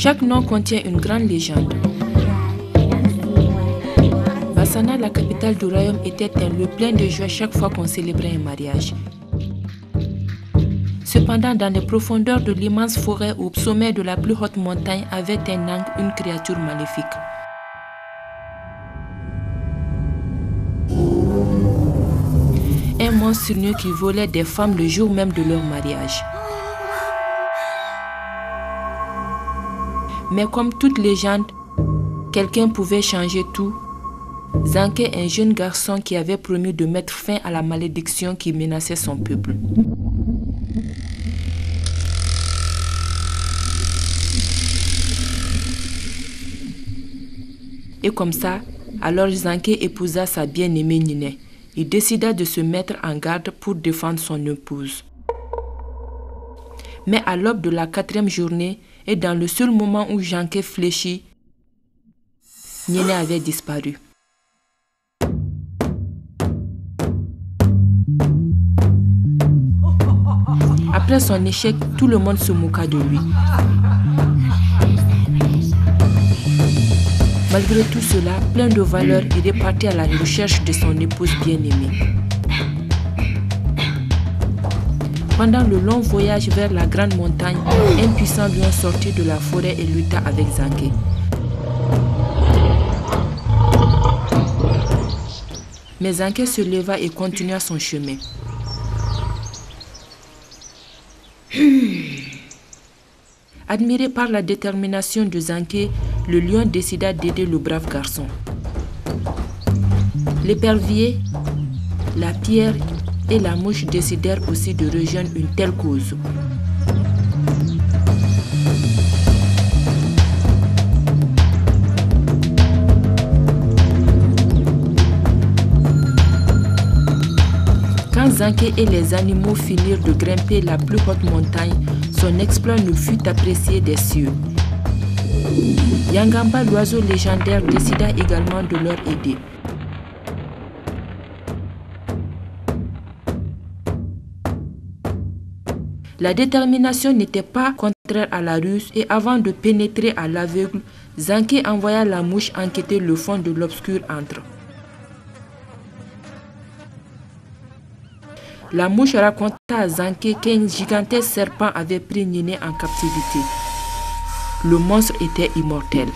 Chaque nom contient une grande légende. Bassana, la capitale du royaume, était un lieu plein de joie chaque fois qu'on célébrait un mariage. Cependant, dans les profondeurs de l'immense forêt au sommet de la plus haute montagne avait un Nang, une créature maléfique. Un monstre sinueux qui volait des femmes le jour même de leur mariage. Mais comme toute légende, quelqu'un pouvait changer tout. Zanké, un jeune garçon qui avait promis de mettre fin à la malédiction qui menaçait son peuple. Et comme ça, alors Zanké épousa sa bien-aimée Niné. Il décida de se mettre en garde pour défendre son épouse. Mais à l'aube de la 4e journée, et dans le seul moment où Zanké fléchit, Niné avait disparu. Après son échec, tout le monde se moqua de lui. Malgré tout cela, plein de valeur, il est parti à la recherche de son épouse bien-aimée. Pendant le long voyage vers la grande montagne, un puissant lion sortit de la forêt et lutta avec Zanké. Mais Zanké se leva et continua son chemin. Admiré par la détermination de Zanké, le lion décida d'aider le brave garçon. L'épervier, la pierre et la mouche décidèrent aussi de rejoindre une telle cause. Quand Zanké et les animaux finirent de grimper la plus haute montagne, son exploit ne fut apprécié des cieux. Yangamba, l'oiseau légendaire, décida également de leur aider. La détermination n'était pas contraire à la ruse et avant de pénétrer à l'aveugle, Zanké envoya la mouche enquêter le fond de l'obscur antre. La mouche raconta à Zanké qu'un gigantesque serpent avait pris Niné en captivité. Le monstre était immortel.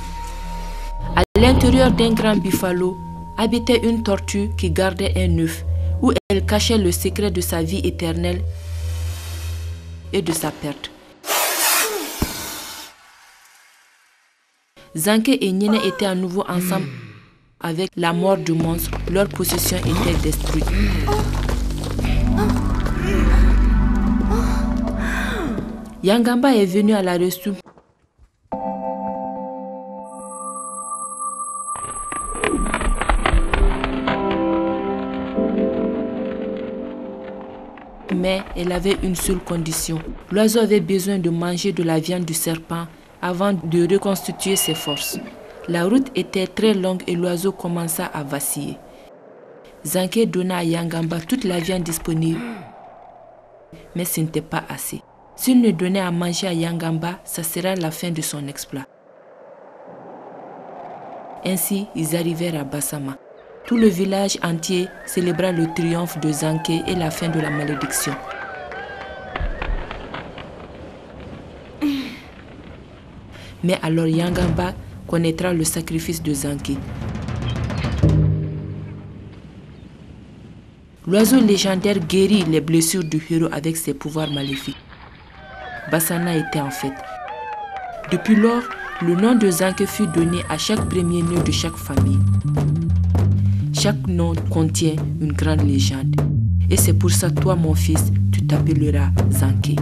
À l'intérieur d'un grand buffalo habitait une tortue qui gardait un œuf où elle cachait le secret de sa vie éternelle et de sa perte. Zanké et Niné étaient à nouveau ensemble. Avec la mort du monstre, leur possession était détruite. Yangamba est venu à la rescousse. Mais elle avait une seule condition. L'oiseau avait besoin de manger de la viande du serpent avant de reconstituer ses forces. La route était très longue et l'oiseau commença à vaciller. Zanké donna à Yangamba toute la viande disponible, mais ce n'était pas assez. S'il ne donnait à manger à Yangamba, ça serait la fin de son exploit. Ainsi, ils arrivèrent à Bassama. Tout le village entier célébra le triomphe de Zanké et la fin de la malédiction. Mais alors Yangamba connaîtra le sacrifice de Zanké. L'oiseau légendaire guérit les blessures du héros avec ses pouvoirs maléfiques. Bassana était en fête. Depuis lors, le nom de Zanké fut donné à chaque premier-né de chaque famille. Chaque nom contient une grande légende. Et c'est pour ça, toi, mon fils, tu t'appelleras Zanké.